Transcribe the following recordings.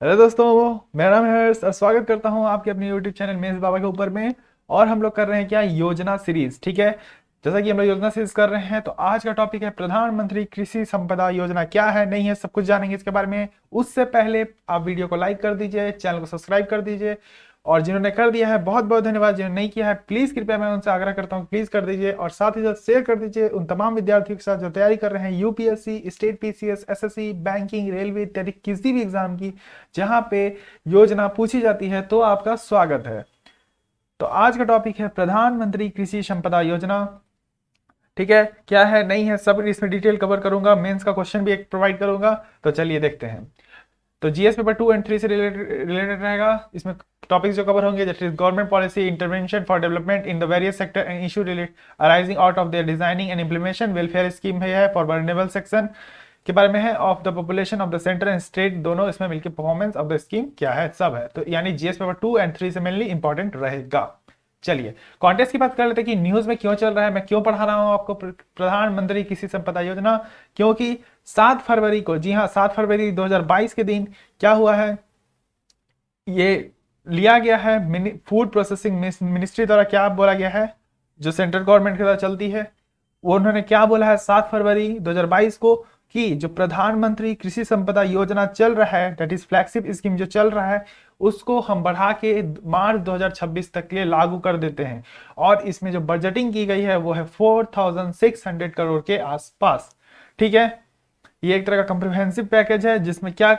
Hello दोस्तों, मेरा नाम है हर्ष और स्वागत करता हूं आपके अपने यूट्यूब चैनल मेज बाबा के ऊपर में। और हम लोग कर रहे हैं क्या, योजना सीरीज। ठीक है, जैसा कि हम लोग योजना सीरीज कर रहे हैं, तो आज का टॉपिक है प्रधानमंत्री कृषि संपदा योजना क्या है, नहीं है, सब कुछ जानेंगे इसके बारे में। उससे पहले आप वीडियो को लाइक कर दीजिए, चैनल को सब्सक्राइब कर दीजिए, और जिन्होंने कर दिया है बहुत बहुत धन्यवाद, जिन्होंने नहीं किया है प्लीज कृपया मैं उनसे आग्रह करता हूं प्लीज कर दीजिए, और साथ ही साथ शेयर कर दीजिए उन तमाम विद्यार्थियों के साथ जो तैयारी कर रहे हैं UPSC, state PCS, SSC, banking, railway इत्यादि किसी भी एग्जाम की जहां पे योजना पूछी जाती है। तो आपका स्वागत है। तो आज का टॉपिक है प्रधानमंत्री कृषि संपदा योजना। ठीक है, क्या है नहीं है सब इसमें डिटेल कवर करूंगा, मेंस का क्वेश्चन भी एक प्रोवाइड करूंगा। तो चलिए देखते हैं। तो जीएस पेपर 2 एंड 3 से रिलेटेड रहेगा। इसमें टॉपिक्स जो कवर होंगे जैसे government policy, intervention for development in the various sector and issue related arising out of their designing and implementation, welfare scheme है फॉर वल्नरेबल सेक्शन के बारे में है, of the population of the centre and state, दोनों इसमें मिलकर performance of the scheme क्या है, सब है। तो यानी जीएस पेपर 2 एंड 3 से मेनली इंपॉर्टेंट रहेगा। चलिए कॉन्टेस्ट की बात कर लेते हैं कि न्यूज में क्यों चल रहा है, मैं क्यों पढ़ा रहा हूं आपको प्रधानमंत्री कृषि संपदा योजना। क्योंकि 7 फरवरी को, जी हाँ 7 फरवरी 2022 के दिन क्या हुआ है, ये लिया गया है फूड प्रोसेसिंग मिनिस्ट्री द्वारा। क्या बोला गया है, जो सेंट्रल गवर्नमेंट के द्वारा चलती है, वो उन्होंने क्या बोला है 7 फरवरी 2022 को कि जो प्रधानमंत्री कृषि संपदा योजना चल रहा है, दैट इज फ्लैगशिप स्कीम जो चल रहा है, उसको हम बढ़ा के मार्च 2026 तक के लिए लागू कर देते हैं। और इसमें जो बजटिंग की गई है वो है 4600 करोड़ के आसपास। ठीक है, ये एक तरह का कंप्रिहेंसिव पैकेज है जिसमें क्या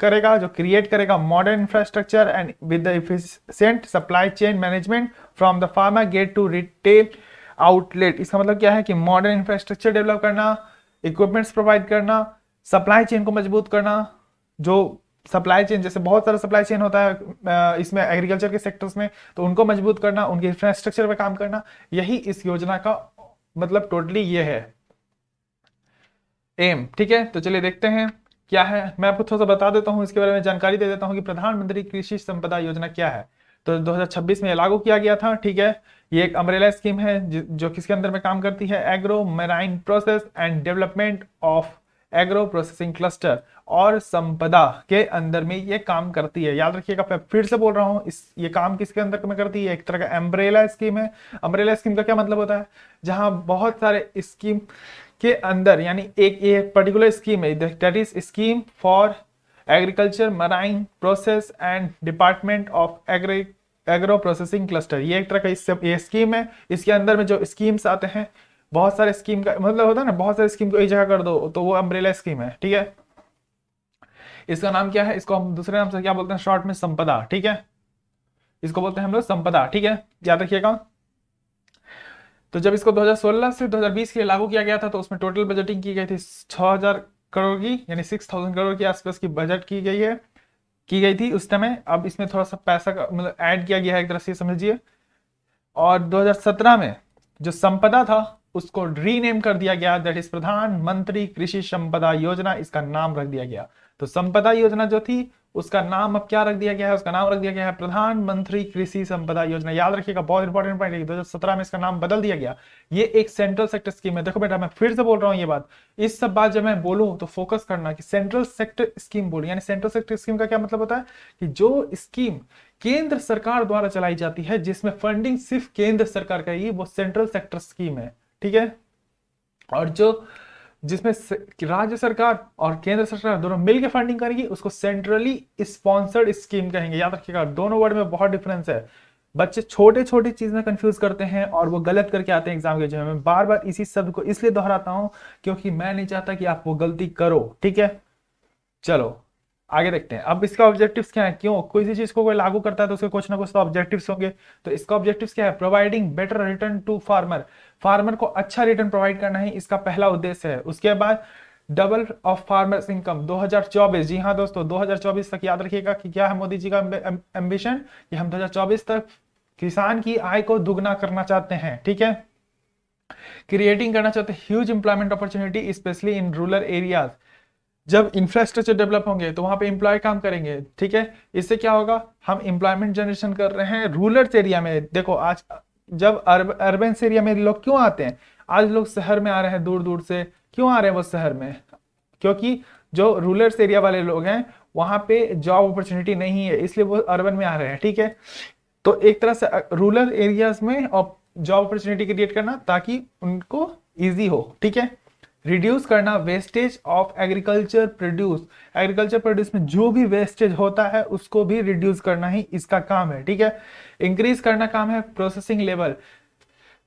करेगा, जो क्रिएट करेगा modern infrastructure and with the efficient supply chain management from the farmer gate to retail outlet. इसका मतलब क्या है कि मॉडर्न इंफ्रास्ट्रक्चर डेवलप करना, इक्विपमेंट्स प्रोवाइड करना, सप्लाई चेन को मजबूत करना। जो सप्लाई चेन, जैसे बहुत सारा सप्लाई चेन होता है इसमें एग्रीकल्चर के सेक्टर्स में, तो उनको मजबूत करना, उनके इंफ्रास्ट्रक्चर पे काम करना, यही इस योजना का मतलब टोटली ये है एम। ठीक है, तो चलिए देखते हैं क्या है। मैं आपको थोड़ा सा बता देता हूं, इसके बारे में जानकारी दे देता हूं कि प्रधानमंत्री कृषि संपदा योजना क्या है। तो 2026 में लागू किया गया था। ठीक है, ये एक अम्ब्रेला स्कीम है जो किसके अंदर में काम करती है, agro marine process and development of agro processing cluster और संपदा के अंदर में ये काम करती है। याद रखिएगा, मैं फिर से बोल रहा हूँ, ये काम किसके अंदर में करती है, एक तरह का अम्ब्रेला स्कीम है। अम्ब्रेला स्कीम का क्या मतलब होता है, जहां बहुत सारे स्कीम के अंदर, यानी एक पर्टिकुलर स्कीम है, that is scheme for agriculture marine process and department of agro processing cluster. ये एक तरह का ये स्कीम है। इसके अंदर में जो स्कीम्स आते हैं, बहुत सारे स्कीम का मतलब होता है ना, बहुत सारे स्कीम को एक जगह कर दो तो वो अम्ब्रेला स्कीम है। ठीक है, इसका नाम क्या है, इसको हम दूसरे नाम से क्या बोलते हैं, शॉर्ट में संपदा। ठीक है, इसको बोलते हैं हम लोग संपदा। ठीक है, याद रखिएगा। तो जब इसको 2016 से 2020 के लिए लागू किया गया था, तो उसमें टोटल बजटिंग की गई थी 6000 करोड़ की, यानी 6000 करोड़ के आसपास की बजट की गई थी उस समय। अब इसमें थोड़ा सा पैसा का मतलब ऐड किया गया है एक तरह से समझिए। और 2017 में जो संपदा था उसको रीनेम कर दिया गया, दैट इज प्रधानमंत्री कृषि संपदा योजना, इसका नाम रख दिया गया। तो संपदा योजना जो थी उसका नाम अब क्या रख दिया गया है, उसका नाम रख दिया गया है प्रधानमंत्री कृषि संपदा योजना। याद रखिएगा, बहुत इंपॉर्टेंट पॉइंट है, 2017 में इसका नाम बदल दिया गया। ये एक सेंट्रल सेक्टर स्कीम है। देखो बेटा, मैं फिर से बोल रहा हूँ ये बात, इस सब बात जब मैं बोलूं तो फोकस करना कि सेंट्रल सेक्टर स्कीम बोलूं। यानी सेंट्रल सेक्टर स्कीम का क्या मतलब होता है कि जो स्कीम केंद्र सरकार द्वारा चलाई जाती है, जिसमें फंडिंग सिर्फ केंद्र सरकार करेगी, वो सेंट्रल सेक्टर स्कीम है। ठीक है, और जो जिसमें राज्य सरकार और केंद्र सरकार दोनों मिलकर फंडिंग करेगी, उसको सेंट्रली स्पॉन्सर्ड स्कीम कहेंगे। याद रखिएगा, दोनों वर्ड में बहुत डिफरेंस है। बच्चे छोटे छोटी चीज में कंफ्यूज करते हैं और वो गलत करके आते हैं एग्जाम के जगह में। बार बार इसी शब्द को इसलिए दोहराता हूं क्योंकि मैं नहीं चाहता कि आप वो गलती करो। ठीक है, चलो आगे देखते हैं। अब इसका ऑब्जेक्टिव्स क्या है, क्यों कोई सी चीज को कोई लागू करता है तो उसके कुछ ना कुछ तो ऑब्जेक्टिव्स होंगे। तो इसका ऑब्जेक्टिव्स क्या है, providing better return to farmer. Farmer को अच्छा रिटर्न प्रोवाइड करना ही इसका पहला उद्देश्य है। उसके बाद डबल ऑफ फार्मर्स इनकम 2024। जी हाँ दोस्तों, 2024 तक याद रखिएगा कि क्या है मोदी जी का एम्बिशन, कि हम 2024 तक किसान की आय को दुगना करना चाहते हैं। ठीक है, क्रिएटिंग करना चाहते हैं huge employment opportunity specially in rural areas. जब इंफ्रास्ट्रक्चर डेवलप होंगे तो वहां पे एम्प्लॉय काम करेंगे। ठीक है, इससे क्या होगा, हम एम्प्लॉयमेंट जनरेशन कर रहे हैं रूरल एरिया में। देखो आज जब अर्बन एरिया में लोग क्यों आते हैं, आज लोग शहर में आ रहे हैं दूर दूर से, क्यों आ रहे हैं वो शहर में, क्योंकि जो रूरल एरिया वाले लोग हैं वहां पे जॉब अपॉर्चुनिटी नहीं है, इसलिए वो अर्बन में आ रहे हैं। ठीक है, तो एक तरह से रूरल एरियाज में जॉब अपॉर्चुनिटी क्रिएट करना ताकि उनको इजी हो। ठीक है, रिड्यूस करना wastage of agriculture produce, agriculture produce में जो भी वेस्टेज होता है उसको भी रिड्यूस करना ही इसका काम है। ठीक है, इंक्रीज करना काम है प्रोसेसिंग लेवल,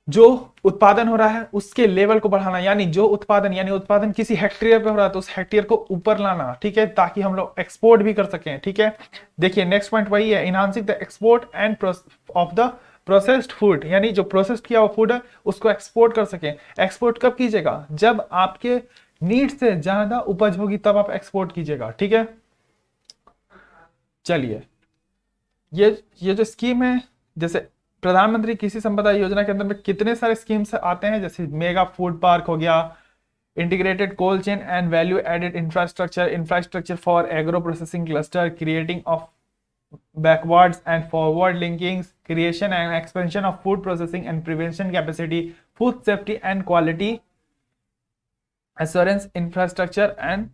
जो उत्पादन हो रहा है उसके लेवल को बढ़ाना, यानी जो उत्पादन किसी हेक्टेयर पे हो रहा है तो उस हेक्टेयर को ऊपर लाना। ठीक है, ताकि हम लोग एक्सपोर्ट भी कर सकें। ठीक है, देखिए नेक्स्ट पॉइंट वही है, enhancing the export end of the processed food, यानी जो प्रोसेस्ड किया हुआ फूड है उसको एक्सपोर्ट कर सकें। एक्सपोर्ट कब कीजिएगा, जब आपके नीड से ज्यादा उपज होगी तब आप एक्सपोर्ट कीजिएगा। ठीक है, चलिए ये जो स्कीम है, जैसे प्रधानमंत्री कृषि संपदा योजना के अंदर में कितने सारे स्कीम्स आते हैं, जैसे मेगा फूड पार्क हो गया, integrated cold chain and value added infrastructure for agro processing cluster, creating of backwards and forward linkings, creation and expansion of food processing and prevention capacity, food safety and quality assurance infrastructure and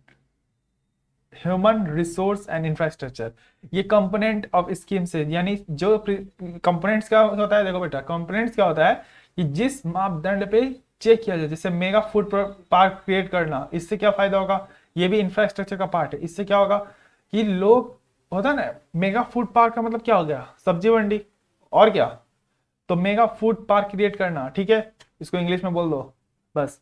human resource and infrastructure. ये component of scheme से, यानी जो components क्या होता है, देखो बेटा components क्या होता है कि जिस मापदंड पे चेक किया जाए, जैसे मेगा फूड पार्क क्रिएट करना, इससे क्या फायदा होगा, ये भी इंफ्रास्ट्रक्चर का पार्ट है। इससे क्या होगा कि लोग, होता है ना मेगा फूड पार्क का मतलब क्या हो गया, सब्जी मंडी, और क्या, तो मेगा फूड पार्क क्रिएट करना। ठीक है, इसको इंग्लिश में बोल दो बस।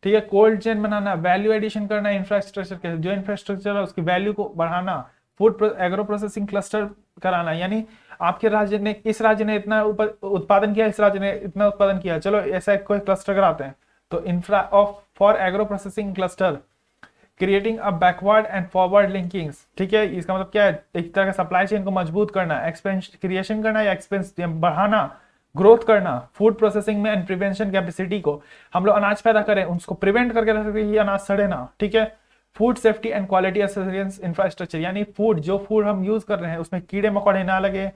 ठीक है, कोल्ड चेन बनाना, वैल्यू एडिशन करना, इंफ्रास्ट्रक्चर के जो इंफ्रास्ट्रक्चर है उसकी वैल्यू को बढ़ाना, फूड एग्रो प्रोसेसिंग क्लस्टर कराना, यानी आपके राज्य ने, इस राज्य ने इतना उत्पादन किया, इस राज्य ने इतना उत्पादन किया, चलो ऐसा कोई क्लस्टर कराते हैं, तो infra of for agro processing cluster, creating a backward and forward linkings. ठीक है, इसका मतलब क्या है, एक तरह का सप्लाई चेन को मजबूत करना, एक्सपेंस क्रिएशन करना या एक्सपेंस बढ़ाना, ग्रोथ करना, फूड प्रोसेसिंग में एंड प्रिवेंशन कैपेसिटी को, हम लोग अनाज पैदा करें उसको प्रिवेंट करके रख सके, ये अनाज सड़े ना। ठीक है, food safety and quality assurance infrastructure, यानी जो फूड हम यूज कर रहे हैं उसमें कीड़े मकोड़े ना लगे,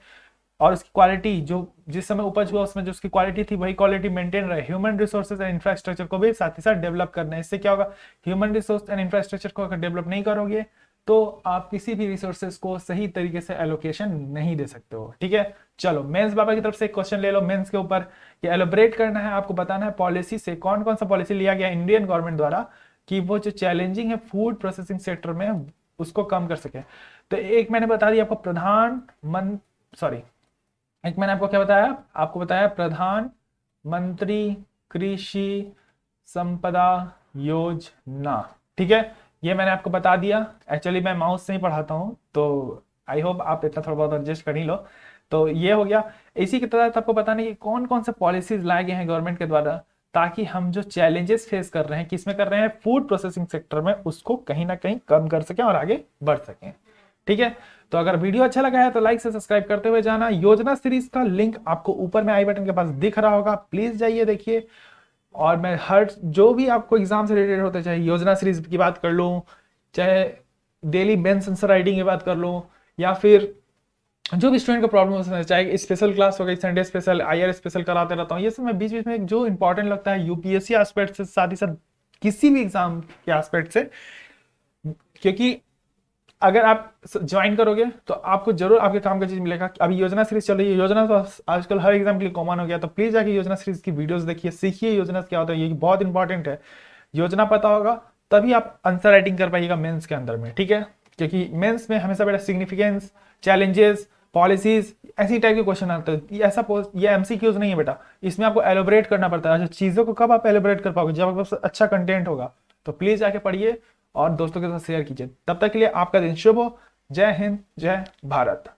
और उसकी क्वालिटी जो जिस समय उपज हुआ उसमें जो उसकी क्वालिटी थी वही क्वालिटी मेंटेन रहे। ह्यूमन रिसोर्सेज एंड इंफ्रास्ट्रक्चर को भी साथ ही साथ डेवलप करना है। इससे क्या होगा, ह्यूमन रिसोर्स एंड इंफ्रास्ट्रक्चर को अगर डेवलप नहीं करोगे तो आप किसी भी रिसोर्सेज को सही तरीके से एलोकेशन नहीं दे सकते हो। ठीक है, चलो मेंस बाबा की तरफ से एक क्वेश्चन ले लो मेंस के ऊपर, कि एलोबरेट करना है, आपको बताना है पॉलिसी से कौन कौन सा पॉलिसी लिया गया इंडियन गवर्नमेंट द्वारा कि वो जो चैलेंजिंग है फूड प्रोसेसिंग सेक्टर में उसको कम कर सके। तो एक मैंने बता दिया आपको एक मैंने आपको क्या बताया, आपको बताया प्रधानमंत्री कृषि संपदा योजना। ठीक है, ये मैंने आपको बता दिया। एक्चुअली मैं माउस से ही पढ़ाता हूँ तो आई होप आप इतना थोड़ा बहुत एडजस्ट कर ही लो। तो ये हो गया। इसी के तहत आपको बताने की कौन कौन से पॉलिसीज लाए गए हैं गवर्नमेंट के द्वारा, ताकि हम जो चैलेंजेस फेस कर रहे हैं, किसमें कर रहे हैं, फूड प्रोसेसिंग सेक्टर में, उसको कहीं ना कहीं कम कर सकें और आगे बढ़ सकें। ठीक है, तो अगर वीडियो अच्छा लगा है तो लाइक से सब्सक्राइब करते हुए जाना। योजना सीरीज का लिंक आपको ऊपर में आई बटन के पास दिख रहा होगा, प्लीज जाइए देखिए। और मैं हर जो भी आपको एग्जाम से रिलेटेड होते, चाहे योजना सीरीज की बात कर लूँ, चाहे डेली मेंस आंसर राइटिंग की बात कर लूँ, या फिर जो भी स्टूडेंट का प्रॉब्लम हो, चाहे स्पेशल क्लास हो गई, संडे स्पेशल, आईआर स्पेशल कराते रहता हूँ, ये सब मैं बीच बीच में जो इंपॉर्टेंट लगता है यूपीएससी एस्पेक्ट से, साथ ही साथ किसी भी एग्जाम के एस्पेक्ट से, क्योंकि अगर आप ज्वाइन करोगे तो आपको जरूर आपके काम का चीज मिलेगा। अभी योजना सीरीज चल रही है, योजना तो आजकल हर एग्जाम के लिए कॉमन हो गया, तो प्लीज जाके योजना सीरीज की वीडियोस देखिए, सीखिए योजना क्या होता है, ये बहुत इंपॉर्टेंट है। योजना पता होगा तभी आप आंसर राइटिंग कर पाइएगा मेंस के अंदर में। ठीक है, क्योंकि मेंस में हमेशा बेटा सिग्निफिकेंस, चैलेंजेस, पॉलिसीज, ऐसी टाइप के क्वेश्चन आते हैं। ऐसा ये एमसीक्यूज नहीं है बेटा, इसमें आपको एलोबरेट करना पड़ता है। चीजों को कब आप एलोबरेट कर पाओगे, जब आपके पास अच्छा कंटेंट होगा। तो प्लीज जाके पढ़िए और दोस्तों के साथ शेयर कीजिए। तब तक के लिए आपका दिन शुभ हो। जय हिंद, जय भारत।